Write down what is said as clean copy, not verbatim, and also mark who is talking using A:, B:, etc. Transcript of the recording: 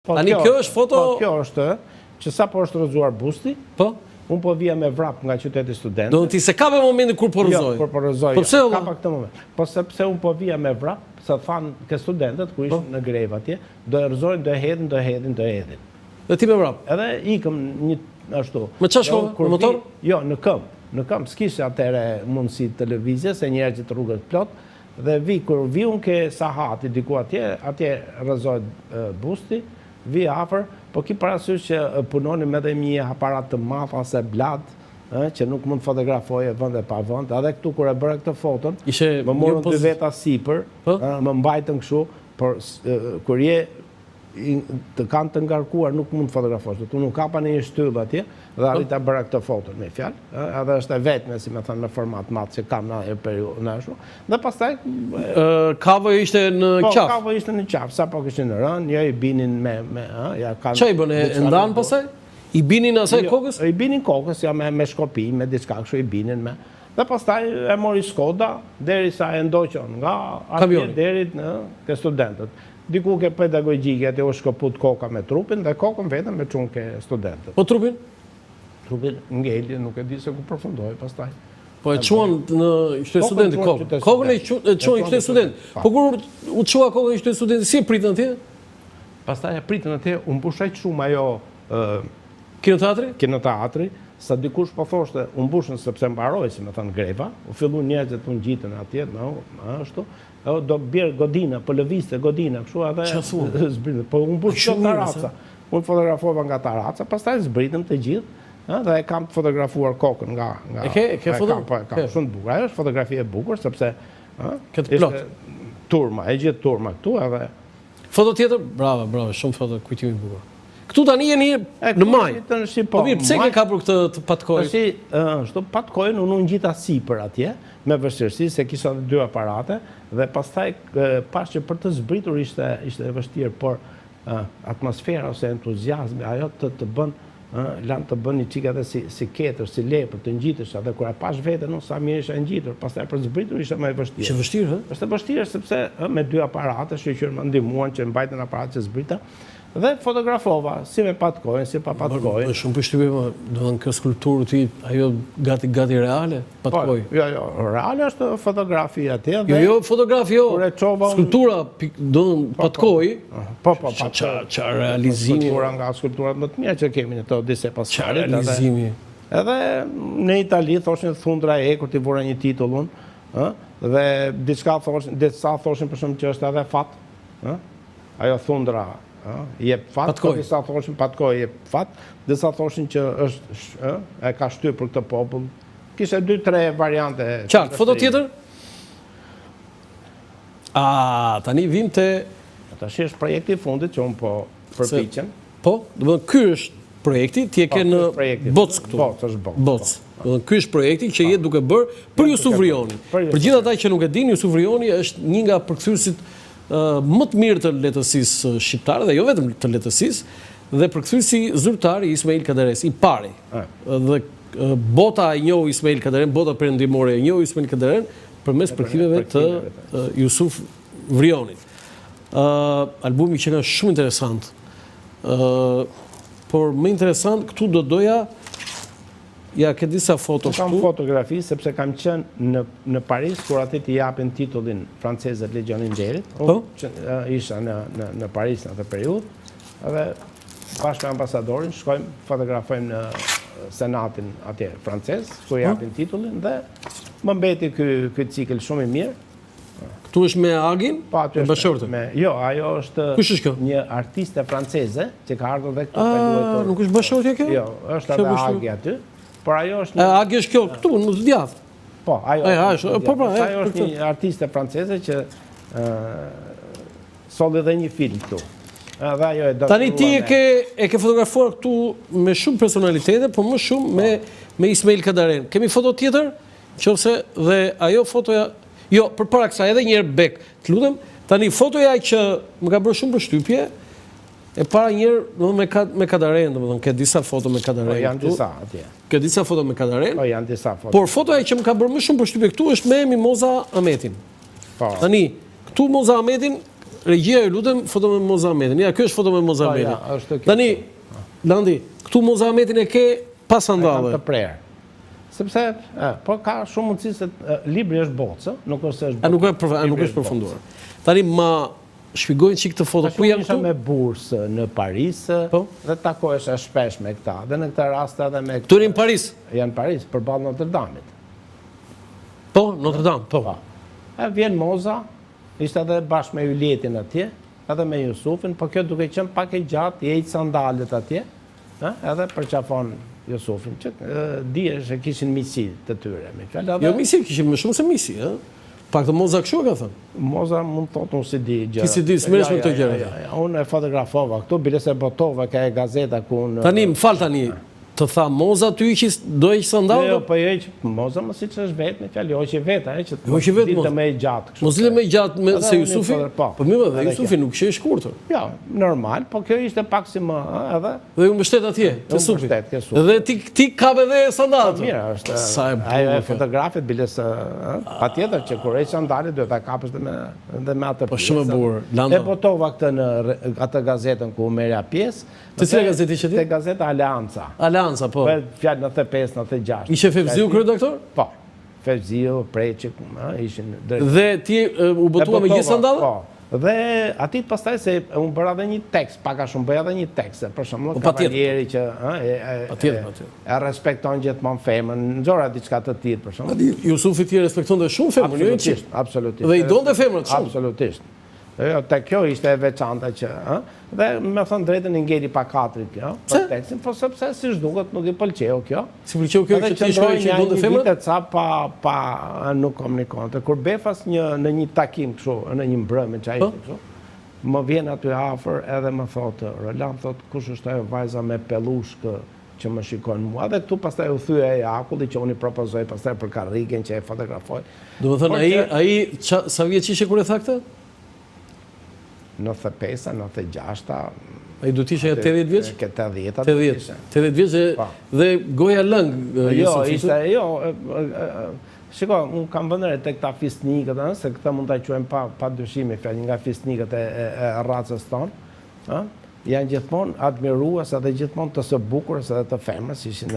A: Tani kjo është foto...
B: Kjo është që sa po është rrëzuar busti, unë po vija me vrap nga qyteti studentëve.
A: Do ti se ka me momentin kur po rrëzoj?
B: Jo, kur po rrëzoj, ka pa këtë moment. Po sepse unë po vija me vrap, sa thanë ke studentët, kur ishtë në grevë atje, do e rrëzojnë, do e hedhin.
A: Dhe ti me vrap?
B: Edhe ikëm një ashtu.
A: Me qa shkove? Me motor?
B: Jo, në këmë. Në këmë, s'kishe atere mundësi televizje, se njerëzit rrugët plot, dhe kur vi unë ke sahati diku atje rrëzojt busti, vi afer, po ki parasysh që punonim edhe një aparat të madh ose blad, që nuk mund fotografoje vënd e pa vënd, edhe këtu kur e bërë këtë foton, më morën dy veta sipër, më mbajtën këshu, por kur je të kanë të ngarkuar nuk mund fotografosh, tu nuk kapa në një shtyllë atje, dhe arrita bërë këtë foton me fjalë, edhe është e vetme, si me thënë, në format matë që kam në periudë në ashtu, dhe pastaj...
A: Kavë ishte në qafë?
B: Po, kavë ishte në qafë, sa po këshin në rënë, jo i binin me...
A: Qa i bënë, e ndanë pasaj? I binin asaj kokës?
B: I binin kokës, ja me shkopi, me diçka kështu i binin me... Dhe pastaj e mori Skoda, deri sa e ndoqon nga atje deri ke studentët. Diku ke pedagogjike, atë u shkoput koka me trupin, dhe kokën vetëm me qunë ke studentët.
A: Po trupin?
B: Trupin ngeli, nuk e di se ku përfundoj pastaj.
A: Po e quan në qytet studenti kokën? Kokën e quan në qytet studenti. Po kur u qua kokën në qytet studenti, si e pritën atje?
B: Pastaj e pritën atje, unë pushaj shumë ajo...
A: Kinoteatri?
B: Kinoteatri, sa dikush po thoshte, unë bushën sepse mbaroj, si me thënë greva, u fillu njerëzit unë gjitën atje, ashtu, do bjerë godina, po lëviste godina, kështu edhe zbritën, po unë bushë që taraca, unë fotografova nga taraca, pastaj zbritëm të gjithë, dhe e kam fotografuar kokën nga...
A: E ke foto?
B: Kam shumë të bukur, ajo është fotografi e bukur, sepse...
A: Këtë plot?
B: Turma, e gjithë turma këtu, edhe...
A: Foto tjetër? Bravo, shumë foto kujtimi bukur. Këtu tani jeni në maj. Po mirë, pse ke kapur këtë patkojë?
B: Shtu patkojën unë gjita sipër atje, me vështirësi, se kisha dy aparate, dhe pastaj pas që për të zbritur ishte vështirë, por atmosfera ose entuziazmi, ajo të bën, lanë të bën një qika dhe si ketër, si lepër, të ngjitësh, dhe kur e pash vete, nuk sa mirë isha ngjitur, pastaj për zbritur ishte më e vështirë.
A: Ishte vështirë, hë?
B: Ishte vështirë, sepse me dy aparate, që më ndihmuan që mbajtën aparat që zbrita, dhe fotografova, si me patkojnë, si pa patkojnë.
A: Shumë përshtypje, do në kjo skulpturë ti, ajo gati reale, patkojnë?
B: Jo, reale është fotografi atje.
A: Jo, fotografi jo, skulptura do në patkojnë.
B: Po,
A: qa realizimi.
B: Skulptura nga skulpturat më të mija që kemi në të dise paskarit.
A: Qa realizimi.
B: Edhe në Itali, thoshin thundra e kur t'i vura një titullun, dhe disa thoshin për shumë që është edhe fat, ajo thundra, jep fat, disa thoshin patkoj jep fat, disa thoshin që është e ka shtyr për këtë popull. Kishe 2-3 variante.
A: Qartë, foto tjetër? Tani vim të...
B: Tash është projekti i fundit që unë po përpiqem.
A: Po, do të ky është projekti, ti e ke në Boc këtu.
B: Boc, është Boc.
A: Boc. Ky është projekti që jetë duke bërë për Jusuf Vrioni. Për gjithë ata që nuk e din, Jusuf Vrioni është një nga përkthyesit më të mirë të letësisë shqiptare, dhe jo vetëm të letësisë, dhe përkthyesi zyrtar i Ismail Kaderes, i pari. Dhe bota e njoh Ismail Kaderen, bota perëndimore e njoh Ismail Kaderen përmes përkthimeve të Jusuf Vrionit. Albumi që ka shumë interesant. Por më interesant, këtu do doja, ja, ke disa foto
B: këtu. Kam fotografi, sepse kam qenë në Paris, kur aty t'i japin titullin francezët Legionin Nderit. Isha në Paris në atë periudhë, edhe bashkë me ambasadorin, shkojmë, fotografojmë në senatin atje francez, kur japin titullin, dhe më mbeti këtë cikël shumë i mirë.
A: Këtu është me Agin?
B: Me
A: bashortën?
B: Jo, ajo është një artiste franceze që ka ardhur dhe këtu për luetur.
A: Nuk është bashortja kjo?
B: Jo, është edhe Agi aty. Por ajo është një...
A: Agi është kjo, këtu, në të djathë?
B: Po, ajo
A: është
B: një artiste franceze që solli dhe një film këtu.
A: Tani ti e ke fotografuar këtu me shumë personalitete, por më shumë me Ismail Kaderen. Kemi foto tjetër? Qofse dhe ajo fotoja... Jo, për para kësa, edhe njerë bek, të lutem, tani fotoja që më ka bërë shumë përshtypje, e para njerë me Kadaren, ke disa foto me Kadaren.
B: Po, janë disa atje.
A: Ke disa foto me Kadaren.
B: Po, janë disa foto.
A: Por fotoja që më ka bërë më shumë përshtypje këtu është me Mimoza Ahmetin. Tani, këtu Mimoza Ahmetin regjia ju lutem foto me Mozametin. Ja, kjo është foto me Mozametin.
B: ja, është kjo.
A: Tani, Landi, këtu Mozametin e ke pa sandale.
B: Të prerë. Sepse, po ka shumë mundësi se libri është bocë, nuk është
A: A nuk është përfunduar. Tani ma shpjegojnë çik këtë foto. Ku janë
B: Isha
A: këtu?
B: me bursë në Paris dhe takohesha shpesh me këta. Dhe në këtë rast edhe me
A: Këtu në Paris.
B: janë Paris, përballë Notre Dame-it.
A: Po, Notre Dame, po.
B: Vjen Moza, ishte edhe bashkë me Julietin atje, edhe me Jusufin, po kjo duke qenë pak e gjatë, i ejtë sandalet atje, edhe përqafon Jusufin, që dije se kishin misi të tyre.
A: Jo misi, kishim më shumë se misi, ë? Pak të Moza kështu ka thënë.
B: Moza mund të thotë unë si di gjë.
A: Ti si di, s'merresh me këto gjëra.
B: Unë e fotografova këtu, bile se botova ka e gazeta ku unë...
A: Tani, më fal tani, të tha Moza ty do iq sandal?
B: Jo, po jo që Moza më si që është vetë, me fjallë, jo që vetë, që
A: që vetë,
B: ditë me i gjatë.
A: Mos ditë me i gjatë se Jusufi?
B: Po,
A: mirë, dhe Jusufi nuk që i shkurtër.
B: Jo, normal, po kjo ishte pak si më, edhe...
A: Dhe ju mbështet atje, ke sufi.
B: Ke sufi.
A: Dhe ti kap edhe sandalet.
B: Mirë, është...
A: Sa e
B: ajo e fotografit, bile se... Pa tjetër që kur e sandalit, duhet ta kapës dhe me atë pjesë.
A: Po shumë e burë, Lando.
B: E botova këtë në atë gazetën ku merja pjesë.
A: Të cilë gazeti që ti?
B: Te gazeta Aleanca.
A: Aleanca, po.
B: Fjallë 95, 96.
A: Ishe Fevziu kryedaktor?
B: Po. Fevziu, Preqik, ishin...
A: Dhe ti u botua me gjithë sandalet?
B: Po. Dhe atit pastaj se unë bëra dhe një tekst, paka shumë bëja dhe një tekst, për shumë kavalieri që e respekton gjithmonë femën, nëzora diçka të tillë për shumë.
A: Jusufi ti respekton dhe shumë femën, jo një
B: absolutisht.
A: Dhe i donte femrat shumë.
B: Absolutisht. Te kjo ishte e veçanta që, dhe me thënë drejtën i ngeli pa katrit kjo, për tekstin, po sepse si shduket nuk i pëlqeu kjo.
A: Si pëlqeu kjo që ti shkoj që i donte femrat?
B: Edhe që ca nuk komunikonte. Kur befas në një takim kështu, në një mbrëmje që ai kështu, më vjen aty afër edhe më thotë, Roland, thotë, kush është ajo vajza me pellushkë që më shikon mua, dhe këtu pastaj u thye e akulli që unë i propozoj pastaj për karrigen që e fotografoj.
A: Do të thënë, ai sa vjeç ishe kur e tha këtë?
B: 95, 96.
A: Ai do të ishe 80 vjeç? 80 vjeç dhe goja lëng.
B: Jo, ishte, jo, shiko, unë kam vënë re tek këta fisnikët, se këta mund ta quajmë pa dyshime fjalë nga fisnikët e racës tonë, janë gjithmonë admirues edhe gjithmonë të së bukurës edhe të femrës, ishin